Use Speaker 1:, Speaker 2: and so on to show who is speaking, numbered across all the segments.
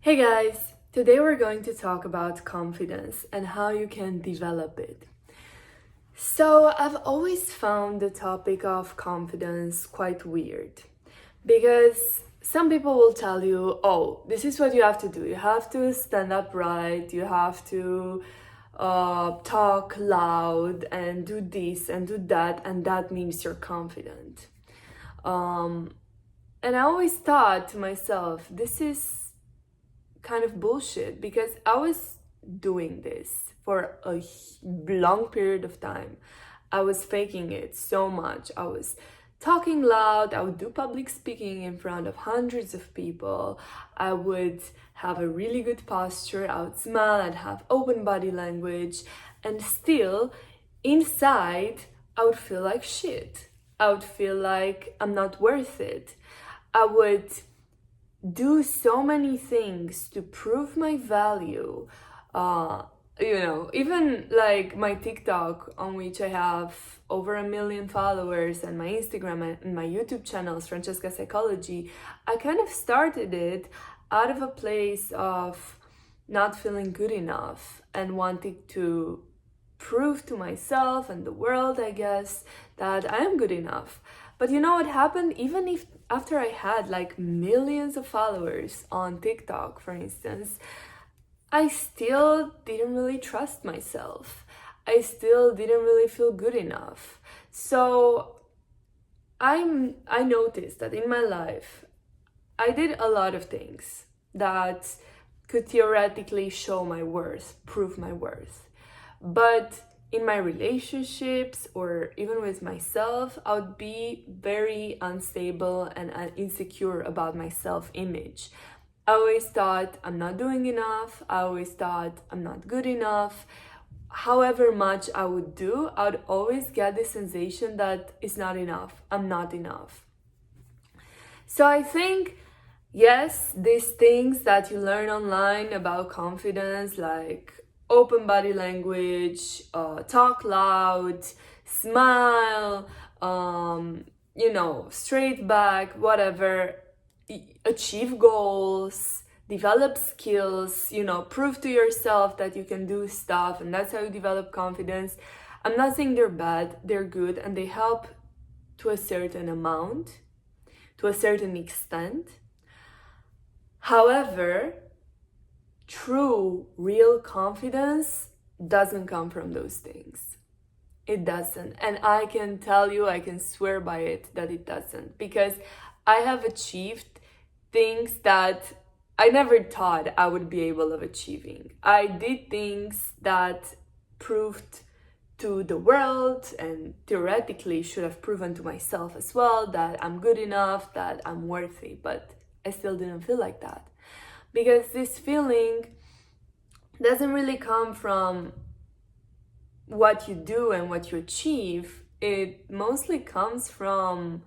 Speaker 1: Hey guys, today we're going to talk about confidence and how you can develop it. So, I've always found the topic of confidence quite weird because some people will tell you, oh, this is what you have to do. You have to stand upright, you have to talk loud and do this and do that, and that means you're confident. Um, and I always thought to myself, this is kind of bullshit because I was doing this for a long period of time. I was faking it so much. I was talking loud. I would do public speaking in front of hundreds of people. I would have a really good posture. I would smile. I'd have open body language. And still, inside, I would feel like shit. I would feel like I'm not worth it. I would do so many things to prove my value. Even like my TikTok, on which I have over 1 million followers, and my Instagram and my YouTube channels, Francesca Psychology, I kind of started it out of a place of not feeling good enough and wanting to prove to myself and the world, I guess, that I am good enough. But you know what happened? Even if after I had like millions of followers on TikTok, for instance, I still didn't really trust myself. I still didn't really feel good enough. So I noticed that in my life, I did a lot of things that could theoretically show my worth, prove my worth. But in my relationships or even with myself, I would be very unstable and insecure about my self-image. I always thought I'm not doing enough. I always thought I'm not good enough. However much I would do, I would always get the sensation that it's not enough. I'm not enough. So I think, yes, these things that you learn online about confidence, like open body language, talk loud, smile, straight back, whatever, achieve goals, develop skills, prove to yourself that you can do stuff, and that's how you develop confidence. I'm not saying they're bad, they're good, and they help to a certain amount, to a certain extent. However, true, real confidence doesn't come from those things. It doesn't. And I can tell you, I can swear by it that it doesn't. Because I have achieved things that I never thought I would be able of achieving. I did things that proved to the world and theoretically should have proven to myself as well that I'm good enough, that I'm worthy. But I still didn't feel like that. Because this feeling doesn't really come from what you do and what you achieve. It mostly comes from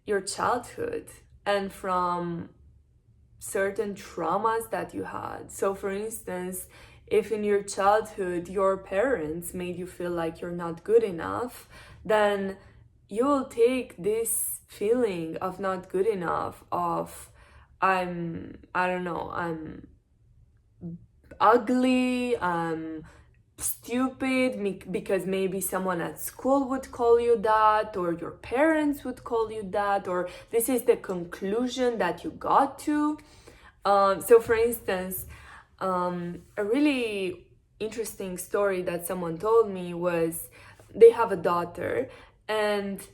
Speaker 1: your childhood and from certain traumas that you had. So for instance, if in your childhood your parents made you feel like you're not good enough, then you will take this feeling of not good enough, of I'm ugly, I'm stupid, because maybe someone at school would call you that, or your parents would call you that, or this is the conclusion that you got to. So for instance, a really interesting story that someone told me was they have a daughter, and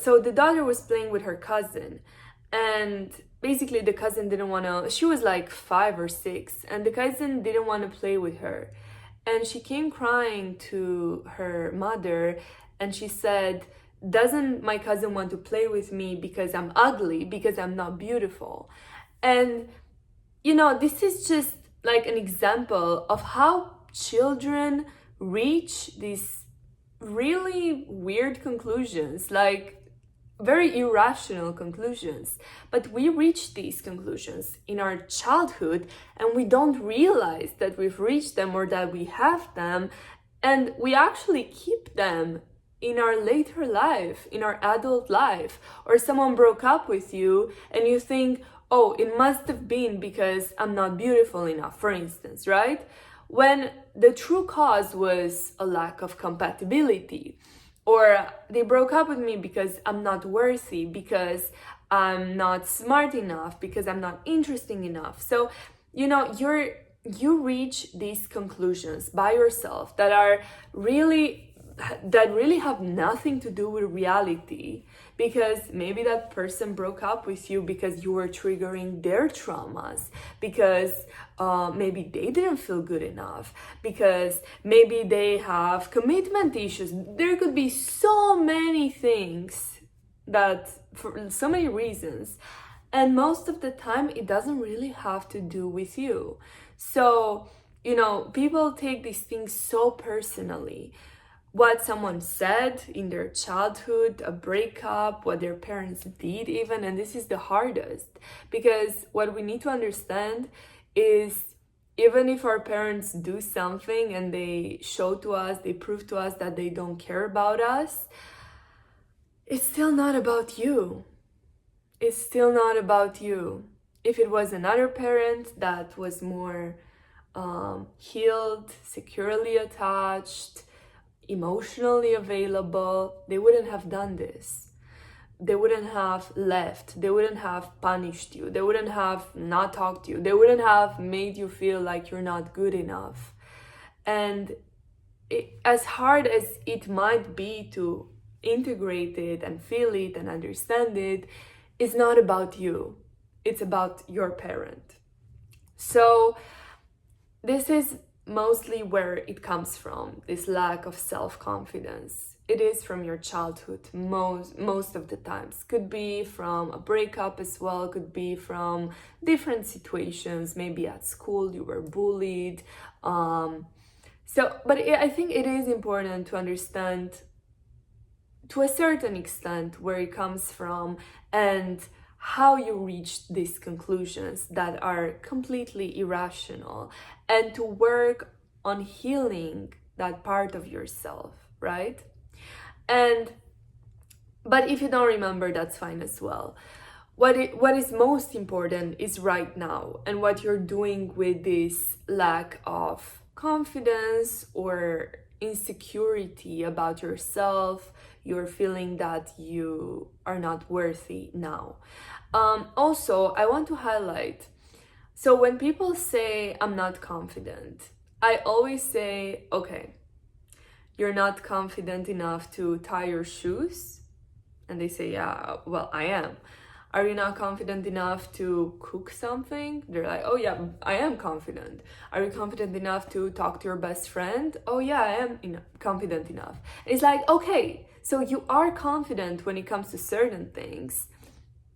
Speaker 1: so the daughter was playing with her cousin, and basically the cousin didn't want to, she was like 5 or 6, and the cousin didn't want to play with her, and she came crying to her mother, and she said, doesn't my cousin want to play with me because I'm ugly, because I'm not beautiful? And this is just like an example of how children reach these really weird conclusions, like very irrational conclusions. But we reach these conclusions in our childhood, and we don't realize that we've reached them or that we have them, and we actually keep them in our later life, in our adult life, or someone broke up with you and you think, oh, it must have been because I'm not beautiful enough, for instance, right? When the true cause was a lack of compatibility. Or they broke up with me because I'm not worthy, because I'm not smart enough, because I'm not interesting enough. So, you reach these conclusions by yourself that really have nothing to do with reality, because maybe that person broke up with you because you were triggering their traumas, because maybe they didn't feel good enough, because maybe they have commitment issues. There could be so many things, that for so many reasons, and most of the time it doesn't really have to do with you. So people take these things so personally. What someone said in their childhood, a breakup, what their parents did even, and this is the hardest, because what we need to understand is, even if our parents do something and they show to us, they prove to us that they don't care about us, it's still not about you. It's still not about you. If it was another parent that was more healed, securely attached, emotionally available, they wouldn't have done this. They wouldn't have left. They wouldn't have punished you. They wouldn't have not talked to you. They wouldn't have made you feel like you're not good enough. And as hard as it might be to integrate it and feel it and understand it, it's not about you. It's about your parent. So this is mostly where it comes from, this lack of self-confidence. It is from your childhood most of the times. Could be from a breakup as well, could be from different situations. Maybe at school you were bullied. But I think it is important to understand to a certain extent where it comes from and how you reach these conclusions that are completely irrational, and to work on healing that part of yourself, right? But if you don't remember, that's fine as well. What is most important is right now, and what you're doing with this lack of confidence or insecurity about yourself. You're feeling that you are not worthy now. Also, I want to highlight, so when people say I'm not confident, I always say, okay, you're not confident enough to tie your shoes? And they say, yeah, well, I am. Are you not confident enough to cook something? They're like, oh yeah, I am confident. Are you confident enough to talk to your best friend? Oh yeah, I am confident enough. It's like, okay, so you are confident when it comes to certain things,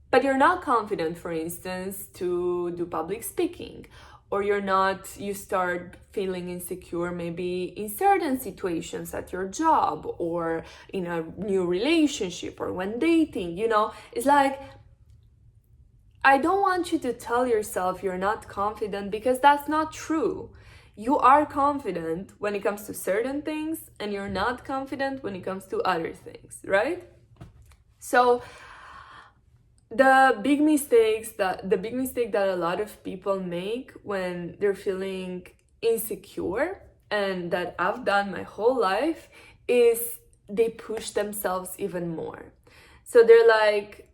Speaker 1: but you're not confident, for instance, to do public speaking, or you start feeling insecure maybe in certain situations at your job or in a new relationship or when dating, it's like, I don't want you to tell yourself you're not confident, because that's not true. You are confident when it comes to certain things, and you're not confident when it comes to other things, right? So the big mistake that a lot of people make when they're feeling insecure, and that I've done my whole life, is they push themselves even more. So they're like,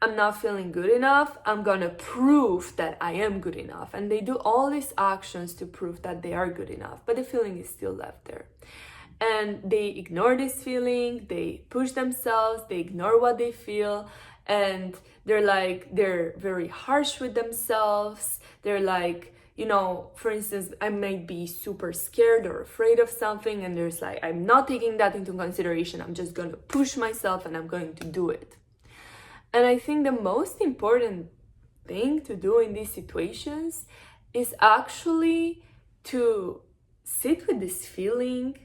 Speaker 1: I'm not feeling good enough, I'm gonna prove that I am good enough. And they do all these actions to prove that they are good enough, but the feeling is still left there. And they ignore this feeling, they push themselves, they ignore what they feel, and they're very harsh with themselves. They're like, for instance, I might be super scared or afraid of something, and there's like, I'm not taking that into consideration, I'm just gonna push myself and I'm going to do it. And I think the most important thing to do in these situations is actually to sit with this feeling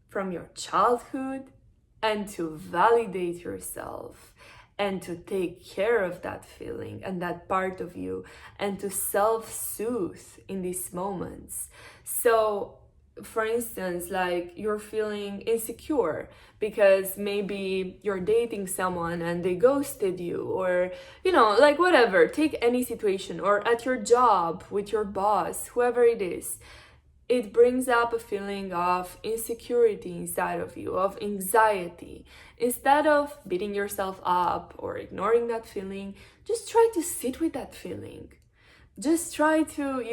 Speaker 1: from your childhood and to validate yourself and to take care of that feeling and that part of you, and to self-soothe in these moments. So for instance, like you're feeling insecure because maybe you're dating someone and they ghosted you, or like whatever, take any situation, or at your job with your boss, whoever it is, it brings up a feeling of insecurity inside of you, of anxiety. Instead of beating yourself up or ignoring that feeling, just try to sit with that feeling. Just try to,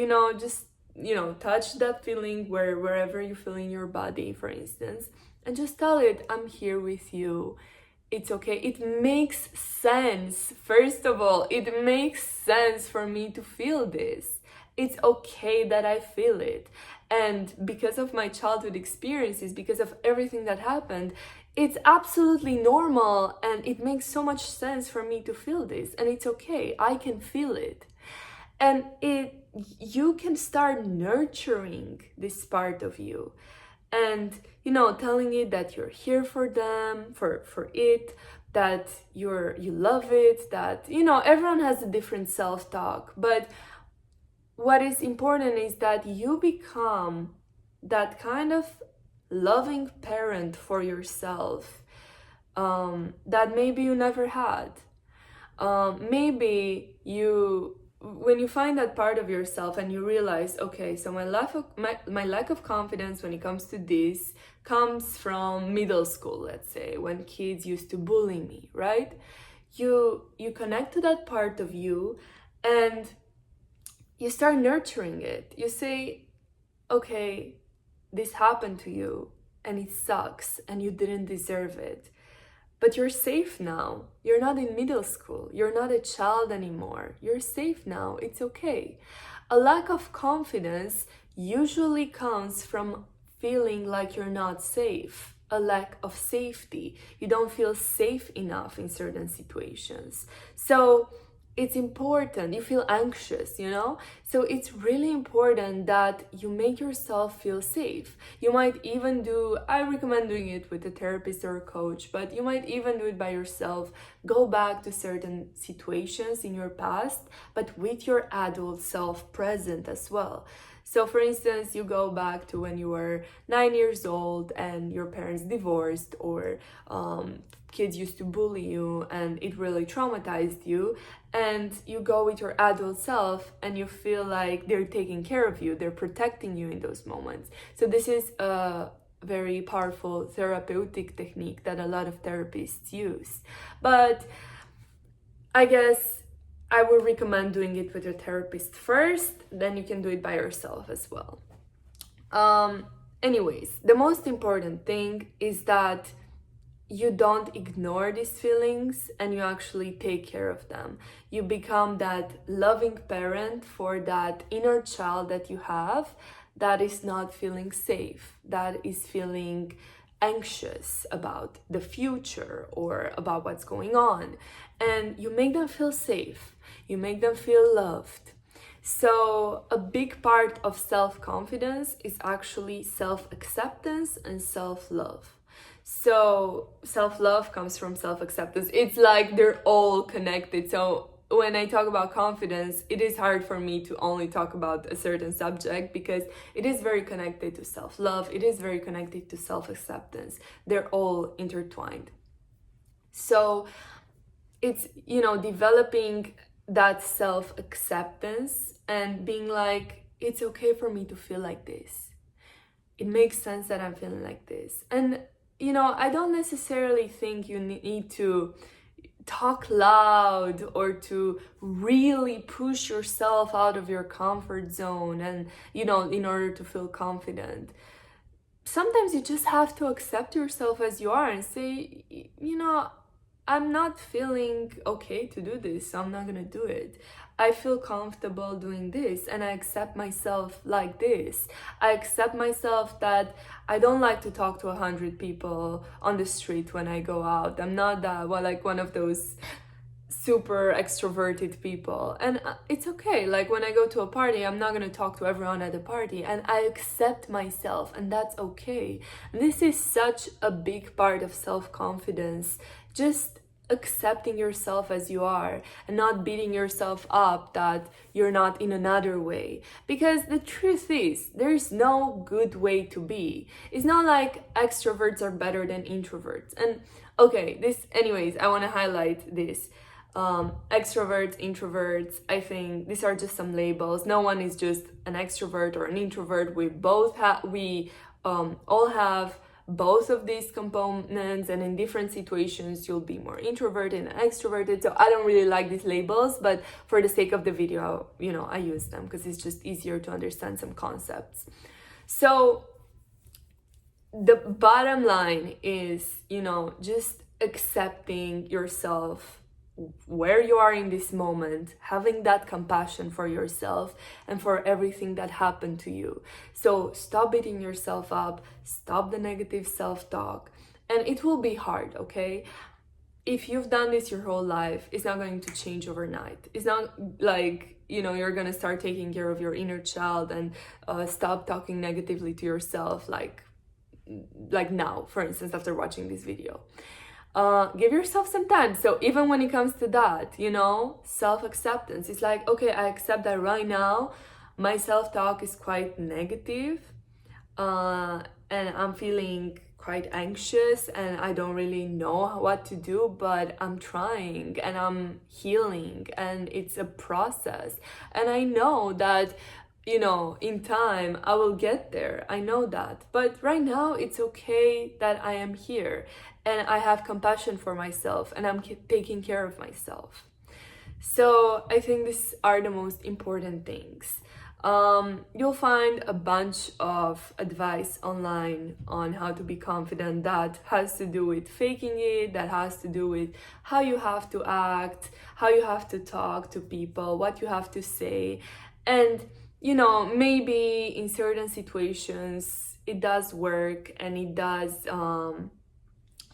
Speaker 1: touch that feeling wherever you feel in your body, for instance, and just tell it, I'm here with you. It's okay. It makes sense. First of all, it makes sense for me to feel this. It's okay that I feel it. And because of my childhood experiences, because of everything that happened, it's absolutely normal and it makes so much sense for me to feel this. And it's okay. I can feel it. And you can start nurturing this part of you. And telling it that you're here for them, for it, that you love it, that everyone has a different self-talk, but what is important is that you become that kind of loving parent for yourself that maybe you never had. Maybe when you find that part of yourself and you realize, okay, so my lack of confidence when it comes to this comes from middle school, let's say, when kids used to bully me, right? You connect to that part of you and you start nurturing it. You say, okay, this happened to you and it sucks and you didn't deserve it. But you're safe now. You're not in middle school. You're not a child anymore. You're safe now. It's okay. A lack of confidence usually comes from feeling like you're not safe, a lack of safety. You don't feel safe enough in certain situations. So it's important. You feel anxious, So it's really important that you make yourself feel safe. You might even I recommend doing it with a therapist or a coach, but you might even do it by yourself. Go back to certain situations in your past, but with your adult self present as well. So for instance, you go back to when you were 9 years old and your parents divorced, or kids used to bully you and it really traumatized you, and you go with your adult self and you feel like they're taking care of you, they're protecting you in those moments. So this is a very powerful therapeutic technique that a lot of therapists use. But I guess I would recommend doing it with your therapist first, then you can do it by yourself as well. Anyways, the most important thing is that you don't ignore these feelings and you actually take care of them. You become that loving parent for that inner child that you have that is not feeling safe, that is feeling anxious about the future or about what's going on. And you make them feel safe. You make them feel loved. So a big part of self-confidence is actually self-acceptance and self-love. So self-love comes from self-acceptance. It's like they're all connected. So when I talk about confidence, it is hard for me to only talk about a certain subject because it is very connected to self-love. It is very connected to self-acceptance. They're all intertwined. So it's, developing that self-acceptance and being like, it's okay for me to feel like this. It makes sense that I'm feeling like this. And I don't necessarily think you need to talk loud or to really push yourself out of your comfort zone and, in order to feel confident. Sometimes you just have to accept yourself as you are and say, I'm not feeling okay to do this, so I'm not gonna do it. I feel comfortable doing this and I accept myself like this. I accept myself that I don't like to talk to 100 people on the street when I go out. I'm not one of those super extroverted people. And it's okay. Like when I go to a party, I'm not going to talk to everyone at the party, and I accept myself, and that's okay. This is such a big part of self-confidence. Just accepting yourself as you are and not beating yourself up that you're not in another way. Because the truth is, there's no good way to be. It's not like extroverts are better than introverts. And okay, anyways, I want to highlight this. Extroverts, introverts, I think these are just some labels. No one is just an extrovert or an introvert. We all have both of these components, and in different situations you'll be more introverted and extroverted. So I don't really like these labels, but for the sake of the video, I use them because it's just easier to understand some concepts. So the bottom line is, just accepting yourself where you are in this moment, having that compassion for yourself and for everything that happened to you. So stop beating yourself up, stop the negative self-talk, and it will be hard, okay? If you've done this your whole life, it's not going to change overnight. It's not like, you're gonna start taking care of your inner child and stop talking negatively to yourself like now, for instance, after watching this video. Give yourself some time. So even when it comes to that, self-acceptance, it's like, okay, I accept that right now my self-talk is quite negative, and I'm feeling quite anxious and I don't really know what to do, but I'm trying and I'm healing, and it's a process. And I know that in time I will get there. I know that. But right now it's okay that I am here and I have compassion for myself and I'm taking care of myself. So I think these are the most important things. You'll find a bunch of advice online on how to be confident that has to do with faking it, that has to do with how you have to act, how you have to talk to people, what you have to say. And maybe in certain situations it does work and it does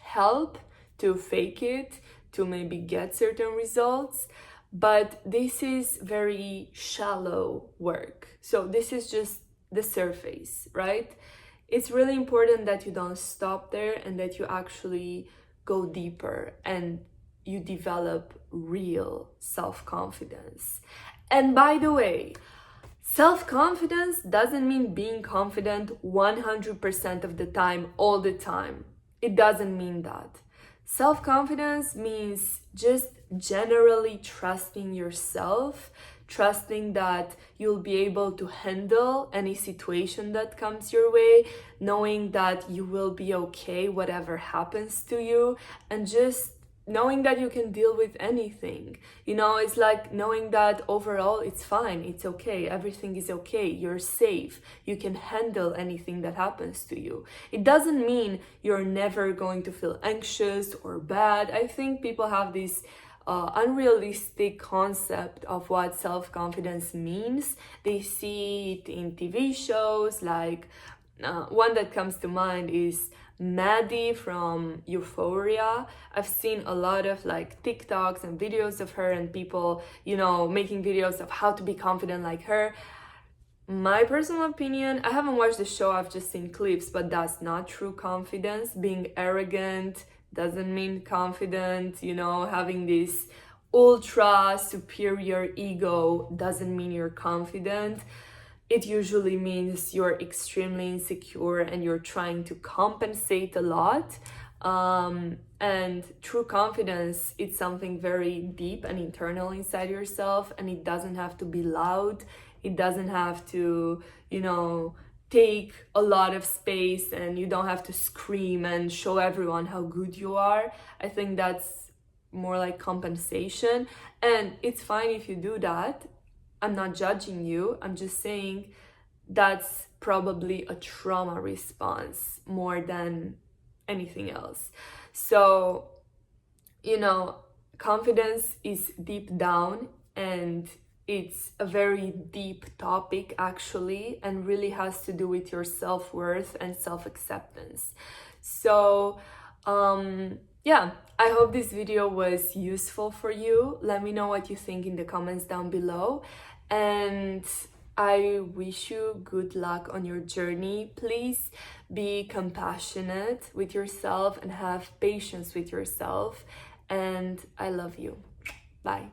Speaker 1: help to fake it, to maybe get certain results, but this is very shallow work. So this is just the surface, right? It's really important that you don't stop there and that you actually go deeper and you develop real self-confidence. And by the way, self-confidence doesn't mean being confident 100% of the time, all the time. It doesn't mean that. Self-confidence means just generally trusting yourself, trusting that you'll be able to handle any situation that comes your way, knowing that you will be okay whatever happens to you, and just knowing that you can deal with anything. It's like knowing that overall it's fine, it's okay, everything is okay, you're safe, you can handle anything that happens to you. It doesn't mean you're never going to feel anxious or bad. I think people have this unrealistic concept of what self-confidence means. They see it in TV shows, like one that comes to mind is Maddie from Euphoria. I've seen a lot of TikToks and videos of her and people, making videos of how to be confident like her. My personal opinion, I haven't watched the show, I've just seen clips, but that's not true confidence. Being arrogant doesn't mean confident, having this ultra superior ego doesn't mean you're confident. It usually means you're extremely insecure and you're trying to compensate a lot. And true confidence, it's something very deep and internal inside yourself, and it doesn't have to be loud. It doesn't have to, take a lot of space, and you don't have to scream and show everyone how good you are. I think that's more like compensation, and it's fine if you do that. I'm not judging you, I'm just saying that's probably a trauma response more than anything else. So, confidence is deep down, and it's a very deep topic actually, and really has to do with your self-worth and self-acceptance. So, yeah, I hope this video was useful for you. Let me know what you think in the comments down below. And I wish you good luck on your journey. Please be compassionate with yourself and have patience with yourself. and I love you. Bye.